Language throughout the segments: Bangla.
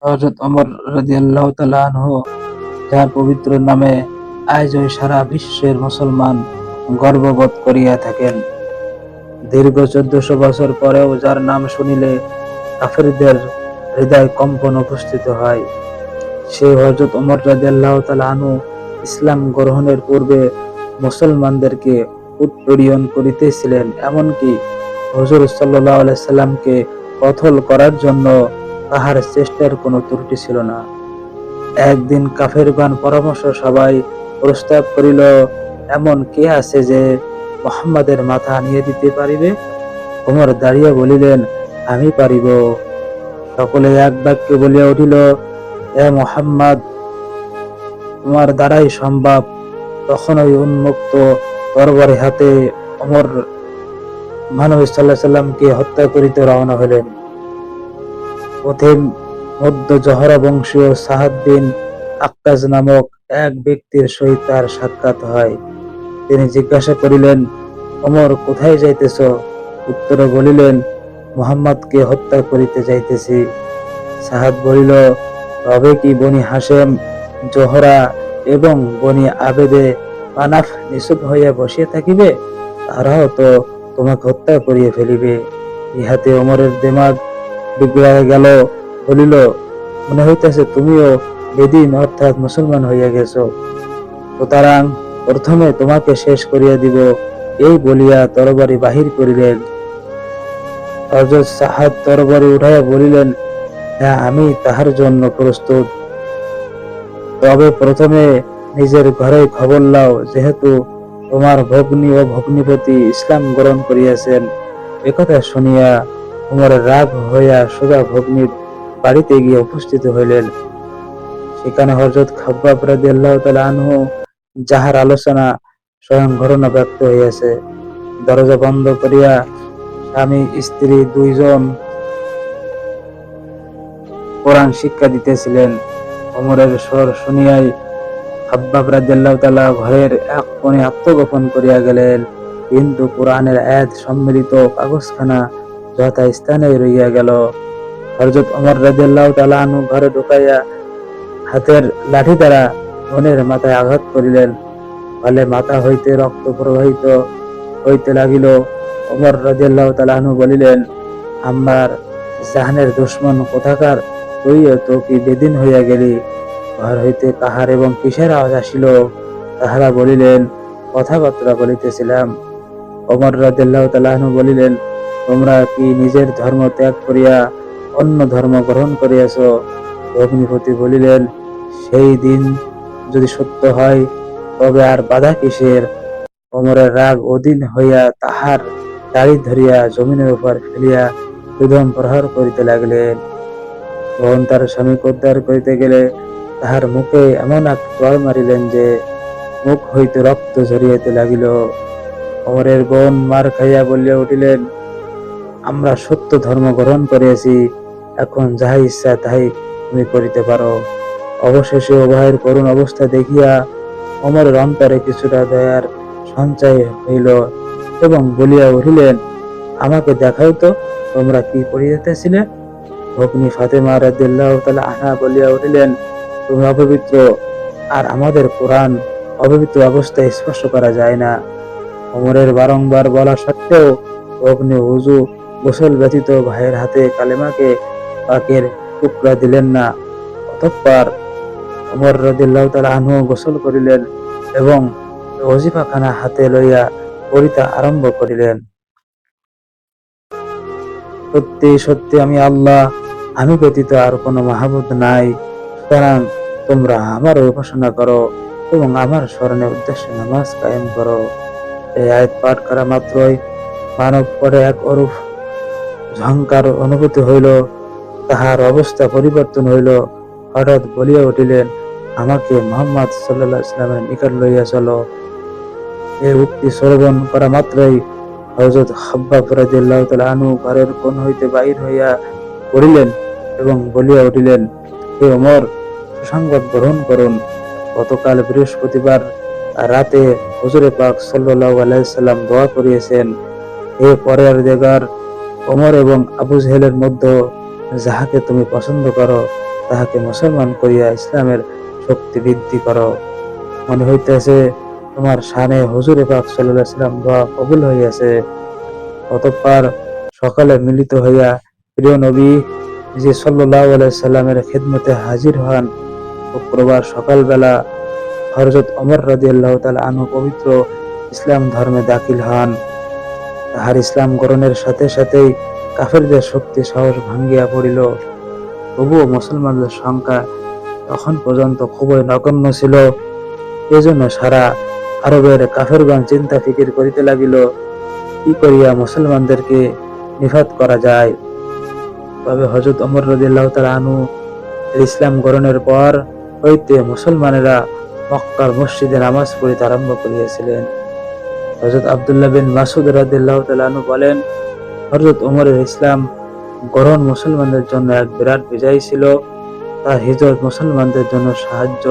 হযরত ওমর রাদিয়াল্লাহু তাআলা আনহু, যার পবিত্র নামে আজও সারা বিশ্বের মুসলমান গর্ববোধ করিয়া থাকেন। দীর্ঘ 1400 বছর পরেও যার নাম শুনিলে কাফিরদের হৃদয় কম্পন উপস্থিত হয়, সেই হযরত ওমর রাদিয়াল্লাহু তাআলা আনহু ইসলাম গ্রহণের পূর্বে মুসলমানদেরকে উৎপীড়ন করিতেছিলেন। এমনকি হুজুর সাল্লাল্লাহু আলাইহি সাল্লামকে কতল করার জন্য তাহার চেষ্টার কোনো ত্রুটি ছিল না। একদিন কাফেরগণ পরামর্শ সভায় প্রস্তাব করিল, এমন কে আছে যে মুহাম্মাদের মাথা আনিয়ে দিতে পারিবে? ওমর দাঁড়িয়ে বলিলেন, আমি পারিব। সকলে এক বাক্যে বলিয়া উঠিল, হে মুহাম্মদ, তোমার দ্বারাই সম্ভব। তখন ওই উন্মুক্ত তরবারি হাতে ওমর মহানবী সাল্লাল্লাহু আলাইহি সাল্লামকে হত্যা করিতে রওনা হলেন। পথে মধ্য জহরা বংশীয় সাহাদ বিন আক্কাজ নামক এক ব্যক্তির সহিত তার সাক্ষাৎ হয়। তিনি জিজ্ঞাসা করিলেন, ওমর, কোথায় যাইতেছ? উত্তরে বলিলেন, মুহাম্মদকে হত্যা করিতে যাইতেছি। সাহাদ বলিল, তবে কি বনি হাশেম, জোহরা এবং বনি আবেদে মানাফ নিছুপ হইয়া বসিয়া থাকিবে? তারাও তো তোমাকে হত্যা করিয়া ফেলিবে। ইহাতে ওমরের দিমাগ বিগড়াইয়া গেল। বলিল, মনে হইতেছে তুমিও বেদিন অর্থাৎ মুসলমান হইয়া গেছ, সুতরাং প্রথমে তোমাকে শেষ করিয়া দিব। এই বলিয়া তরবারি বাহির করিলেন। হযরত সাহাদ তরবারি উঠাইয়া বলিলেন, হ্যাঁ, আমি তাহার জন্য প্রস্তুত। তবে প্রথমে নিজের ঘরে খবর লাও, যেহেতু তোমার ভগ্নী ও ভগ্নীপতি ইসলাম গ্রহণ করিয়াছেন। একথা শুনিয়া ওমরের রাগ হইয়া সোজা ভগ্নীর বাড়িতে গিয়ে উপস্থিত হইলেন। সেখানে হযরত খাব্বাব রাদিয়াল্লাহু তাআলা আনহু, যাহার আলোচনা স্বয়ং ঘটনা ব্যক্ত হইয়াছে। দরজা বন্ধ করিয়া স্বামী স্ত্রী দুইজন কোরআন শিক্ষা দিতেছিলেন। ওমরের স্বর শুনিয়াই খাব্বাব রাদিয়াল্লাহু তাআলা ঘরের এক কোণে আত্মগোপন করিয়া গেলেন, কিন্তু কোরআনের আয়াত সম্মিলিত কাগজখানা যথা স্থানে রইয়া গেল। হযরত ওমর রাদিয়াল্লাহু তাআলা আনহু ঘরে ঢুকাইয়া হাতের লাঠি দ্বারা বোনের মাথায় আঘাত করিলেন। ফলে মাথা হইতে রক্ত প্রবাহিত হইতে লাগিল। ওমর রাদিয়াল্লাহু তাআলা আনহু বলিলেন, আমার জাহানের দুশমন কোথাকার, তুইও তো কি বেদিন হইয়া গেলি? ঘর হইতে কাহার এবং কিসের আওয়াজ আসিল? তাহারা বলিলেন, কথাবার্তা বলিতেছিলাম। ওমর রাদিয়াল্লাহু তাআলা আনহু বলিলেন, তোমরা কি নিজের ধর্ম ত্যাগ করিয়া অন্য ধর্ম গ্রহণ করিয়াছ? ভগ্নীপতি বলিলেন, সেই দিন যদি সত্য হয়, তবে আর বাধা কিসের? ওমরের রাগ অধীন হইয়া তাহার দাড়ি ধরিয়া জমিনের উপর ফেলিয়া বেদম প্রহার করিতে লাগিলেন। বোন তার স্বামীকে উদ্ধার করিতে গেলে তাহার মুখে এমন এক চড় মারিলেন যে মুখ হইতে রক্ত ঝরিয়াতে লাগিল। ওমরের বোন মার খাইয়া বলিয়া উঠিলেন, আমরা সত্য ধর্ম গ্রহণ করিয়াছি, এখন যাহা ইচ্ছা তাহাই তুমি করিতে পারো। অবশেষে উভয়ের করুণ অবস্থা দেখিয়া ওমরের অন্তরে কিছুটা দয়ার সঞ্চয় হইল এবং বলিয়া উঠিলেন, আমাকে দেখাও তো, তোমরা কি করিতেছিলে? ভগ্নী ফাতেমা রাদিয়াল্লাহু তাআলা আনহা বলিয়া উঠিলেন, তুমি অপবিত্র, আর আমাদের কোরআন অপবিত্র অবস্থায় স্পর্শ করা যায় না। ওমরের বারংবার বলা সত্ত্বেও ভগ্নী ওযু গোসল ব্যতীত ভাইয়ের হাতে কালেমাকে পাকের টুকরা দিলেন না। অতঃপর ওমর রাদিয়াল্লাহু তাআলা আনহু গোসল করিলেন এবং ওজিফাখানা হাতে লইয়া পড়িতে আরম্ভ করিলেন। সত্যি সত্যি আমি আল্লাহ, আমি ব্যতীত আর কোনো মাহবুদ নাই, সুতরাং তোমরা আমার উপাসনা করো এবং আমার স্মরণের উদ্দেশ্যে নামাজ কায়েম করো। এই আয়াত পাঠ করা মাত্রই মানব পরে এক অরূপ ঝংকার অনুভূতি হইল, তাহার অবস্থা পরিবর্তন হইল। হঠাৎ বলিয়া উঠিলেন, আমাকে মুহাম্মদ সাল্লাল্লাহু আলাইহি ওয়াসাল্লামের নিকট লইয়া চলো। এই উক্তি শ্রবণ করা মাত্রই হযরত খাব্বাব রাদিয়াল্লাহু তাআলা আনহু ঘরের কোণ হইতে বাহির হইয়া পড়িলেন এবং বলিয়া উঠিলেন, হে ওমর, সুসংবাদ গ্রহণ করুন। গতকাল বৃহস্পতিবার রাতে হুজুরে পাক সাল্লাল্লাহু আলাইহি ওয়াসাল্লাম দোয়া করিয়েছেন, হে পরওয়ারদিগার, ওমর এবং আবু জেহেলের মধ্যে যাহাকে তুমি পছন্দ করো তাহাকে মুসলমান করিয়া ইসলামের শক্তি বৃদ্ধি করো। মনে হইতেছে তোমার শানে হুজুরে পাক সাল্লাল্লাহু আলাইহি ওয়াসাল্লাম দোয়া কবুল হইয়াছে। অতঃপর সকালে মিলিত হইয়া প্রিয় নবী জি সাল্লাল্লাহু আলাইহি সাল্লামের খিদমতে হাজির হন। শুক্রবার সকালবেলা হযরত ওমর রাদিয়াল্লাহু তাআলা আনহু পবিত্র ইসলাম ধর্মে দাখিল হন। তাহার ইসলাম গ্রহণের সাথে সাথেই কাফেরদের শক্তি সাহস ভাঙ্গিয়া পড়িল। তবুও মুসলমানদের সংখ্যা তখন পর্যন্ত খুবই নগণ্য ছিল। এজন্য সারা আরবের কাফেরগণ চিন্তা ফিকির করিতে লাগিল, কি করিয়া মুসলমানদেরকে নিফাত করা যায়। তবে হযরত ওমর রাদিয়াল্লাহু তাআলা আনহু ইসলাম গ্রহণের পর হইতে মুসলমানেরা মক্কার মসজিদে নামাজ পড়িতে আরম্ভ করিয়াছিলেন। হযরত আব্দুল্লাহ বিন মাসউদ রাদিয়াল্লাহু তাআলা আনহু বলেন, হযরত ওমরের ইসলাম গ্রহণ মুসলমানদের জন্য এক বিরাট বিজয় ছিল। তার হিজরত মুসলমানদের জন্য সাহায্য,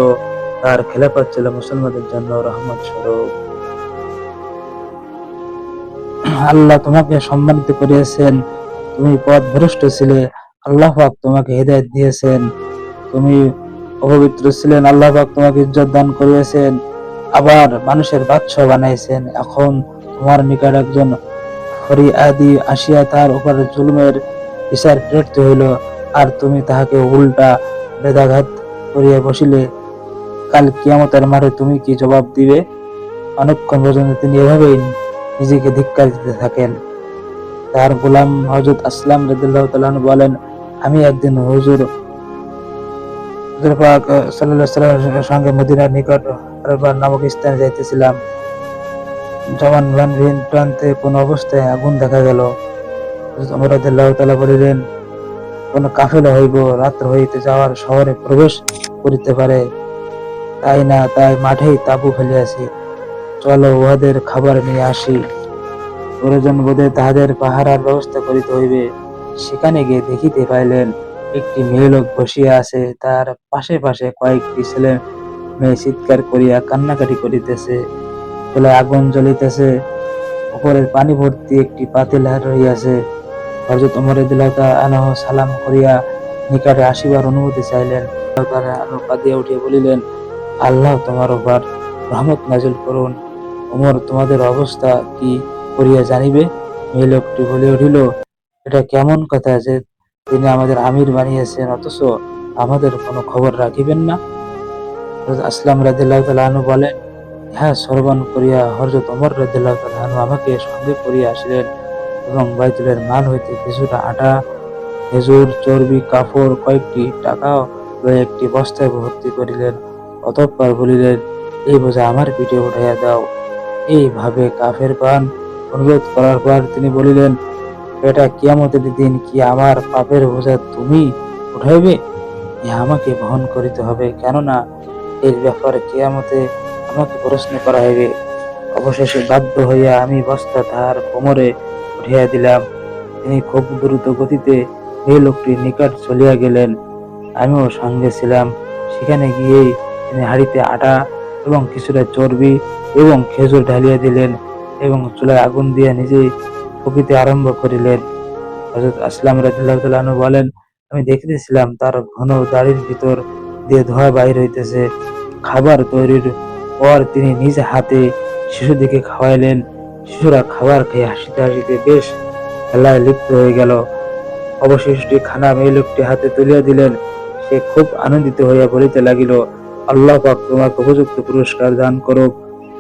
তার খেলাফত ছিল মুসলমানদের জন্য রহমত স্বরূপ। আল্লাহ তোমাকে সম্মানিত করিয়াছেন, তুমি পথভ্রষ্ট ছিলে, আল্লাহ পাক তোমাকে হিদায়াত দিয়েছেন। তুমি অপবিত্র ছিলেন, আল্লাহ পাক তোমাকে ইজ্জত দান করিয়াছেন, আবার মানুষের বাদশা বানাইছেন। এখন তোমার নিকট একজন ফরিয়াদি আসিয়া তার উপর জুলুমের বিচার প্রেরিত হইল, আর তুমি তাহাকে উল্টা বেদাঘাত করিয়া বসিলে। কাল কিয়ামতের মাঠে তুমি কি জবাব দিবে? অনেকক্ষণ পর্যন্ত তিনি এভাবেই নিজেকে ধিক্কার দিতে থাকেন। তার গোলাম হযরত আসলাম রাদিয়াল্লাহু তাআলা আনহু বলেন, আমি একদিন হুজুর পাক সাল্লাল্লাহু আলাইহি ওয়াসাল্লামের সঙ্গে মদিনার নিকট আরবা নামক স্থানে যাইতেছিলাম। জওয়ান ভিন প্রান্তে কোন অবস্থায় আগুন দেখা গেল। হযরত ওমর রাদিয়াল্লাহু তাআলা বলিলেন, কোন কাফেলা হইব, রাত্র হইতে যাওয়ার শহরে প্রবেশ করিতে পারে, তাই না তাই মাঠেই তাঁবু ফেলিয়াছি, চলো উহাদের খাবার নিয়ে আসি। প্রয়োজন বোধে তাহাদের পাহারার ব্যবস্থা করিতে হইবে। সেখানে গিয়ে দেখিতে পাইলেন একটি মেয়ে লোক বসিয়া আছে, তার পাশে পাশে কয়েকটি ছেলে মেয়ে চিৎকার করিয়া কান্নাকাটি করিতেছে। চুলায় আগুন জ্বলিতেছে, উপরের পানি ভর্তি একটি পাতিল রহিয়াছে। হযরত ওমর রাদিয়াল্লাহু তাআলা আনহু সালাম করিয়া নিকটে আসিবার অনুমতি চাইলেন। আনহু কাঁদিয়া উঠিয়া বলিলেন, আল্লাহ তোমার উপর রহমত নাজিল করুন। ওমর তোমাদের অবস্থা কি করিয়া জানিবে? মেয়ে লোকটি বলে উঠিল, এটা কেমন কথা যে তিনি আমাদের আমির বানিয়েছেন, অথচ আমাদের কোনো খবর রাখিবেন না? হযরত আসলাম রাদিয়াল্লাহু তাআলা আনহু বলেন, ইহা শ্রবণ করিয়া হযরত ওমর রাদিয়াল্লাহু তাআলা আনহু আমাকে সঙ্গে করিয়া আসিলেন এবং বাইতুলের মাল হইতে কিছুটা আটা, খেজুর, চর্বি, কাপড়, কয়েকটি টাকা লইয়া একটি বস্তায় ভর্তি করিলেন। অতঃপর বলিলেন, এই বোঝা আমার পিঠে উঠাইয়া দাও। এইভাবে কাফেরগণ অনুরোধ করার পর তিনি বলিলেন, এটা কিয়ামতের দিন কি আমার পাপের বোঝা তুমি উঠাইবে? ইহা আমাকে বহন করিতে হবে, কেননা এর ব্যাপারে কিয়ামতে আমাকে প্রশ্ন করা হইবে। অবশেষে বাধ্য হইয়া আমি বস্তা তাহার কোমরে উঠিয়া দিলাম। তিনি খুব দ্রুত গতিতে এই লোকটির নিকট চলিয়া গেলেন। আমিও সঙ্গে ছিলাম। সেখানে গিয়েই তিনি হাঁড়িতে আটা এবং কিছুটা চর্বি এবং খেজুর ঢালিয়া দিলেন এবং চুলায় আগুন দিয়া নিজেই ফুঁকিতে আরম্ভ করিলেন। হযরত আসলাম রাদিয়াল্লাহু তাআলা আনহু বলেন, আমি দেখিতেছিলাম তার ঘন দাড়ির ভিতর দিয়ে ধোঁয়া বাহির হইতেছে। খাবার তৈরির পর তিনি নিজ হাতে শিশুদিকে খাওয়াইলেন। শিশুরা খাবার খেয়ে হাসিতে হাসিতে বেশ খেলায় লিপ্ত হয়ে গেল। অবশিষ্ট খানা মেয়ে লোকটি হাতে তুলিয়া দিলেন। সে খুব আনন্দিত হইয়া বলিতে লাগিল, আল্লাহ পাক তোমাকে উপযুক্ত পুরস্কার দান করুক।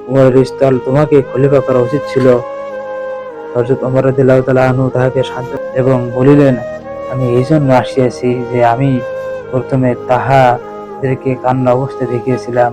উমরের স্থল তোমাকে খলিফা করা উচিত ছিল। হযরত ওমর রাদিয়াল্লাহু তাআলা আনহু তাহাকে সান্ত্বনা এবং বলিলেন, আমি এই জন্য আসিয়াছি যে আমি প্রথমে তাহাদেরকে কান্না অবস্থায় দেখিয়েছিলাম,